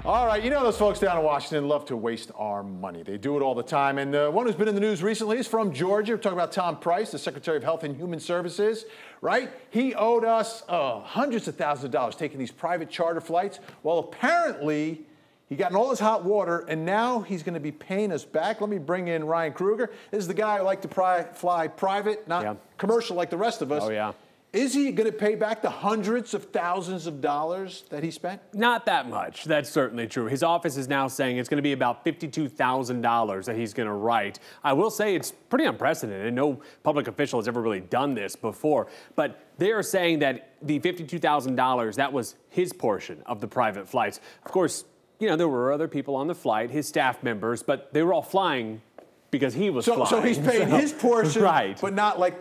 All right, you know those folks down in Washington love to waste our money. They do it all the time. And the one who's been in the news recently is from Georgia. We're talking about Tom Price, the Secretary of Health and Human Services, right? He owed us hundreds of thousands of dollars taking these private charter flights. Well, apparently, he got in all this hot water, and now he's going to be paying us back. Let me bring in Ryan Kruger. This is the guy who likes to fly private, not commercial like the rest of us. Oh, yeah. Is he going to pay back the hundreds of thousands of dollars that he spent? Not that much. That's certainly true. His office is now saying it's going to be about $52,000 that he's going to write. I will say it's pretty unprecedented. No public official has ever really done this before. But they are saying that the $52,000, that was his portion of the private flights. Of course, you know, there were other people on the flight, his staff members, but they were all flying because he was flying. So he's paying his portion, right, but not like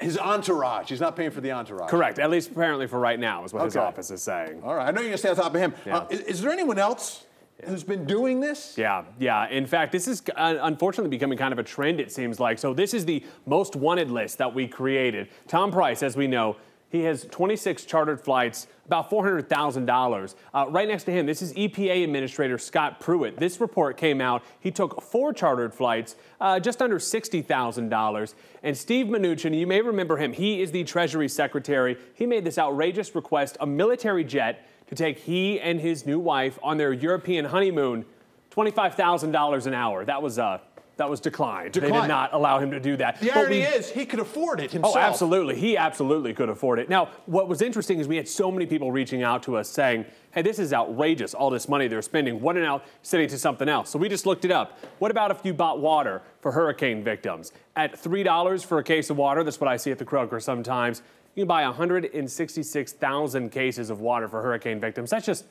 his entourage. He's not paying for the entourage. Correct. At least apparently for right now is what his office is saying. All right. I know you're going to stay on top of him. Yeah. Is there anyone else who's been doing this? Yeah. In fact, this is unfortunately becoming kind of a trend, it seems like. So this is the most wanted list that we created. Tom Price, as we know, he has 26 chartered flights, about $400,000. Right next to him, this is EPA Administrator Scott Pruitt. This report came out. He took 4 chartered flights, just under $60,000. And Steve Mnuchin, you may remember him. He is the Treasury Secretary. He made this outrageous request, a military jet, to take he and his new wife on their European honeymoon, $25,000 an hour. That was declined. They did not allow him to do that. The irony is he could afford it himself. Oh, absolutely. He absolutely could afford it. Now, what was interesting is we had so many people reaching out to us saying, hey, this is outrageous, all this money they're spending. What now sending to something else? So we just looked it up. What about if you bought water for hurricane victims? At $3 for a case of water, that's what I see at the Kroger sometimes, you can buy 166,000 cases of water for hurricane victims. That's just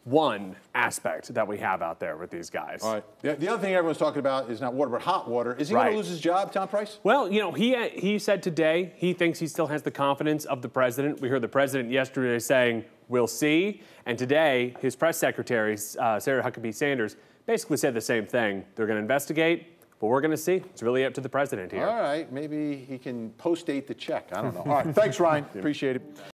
one aspect that we have out there with these guys. All right. The other thing everyone's talking about is not water, but hot water. Is he going to lose his job, Tom Price? Well, you know, he said today he thinks he still has the confidence of the president. We heard the president yesterday saying, we'll see. And today, his press secretary, Sarah Huckabee Sanders, basically said the same thing. They're going to investigate, but we're going to see. It's really up to the president here. All right. Maybe he can post-date the check. I don't know. All right. Thanks, Ryan. Appreciate it.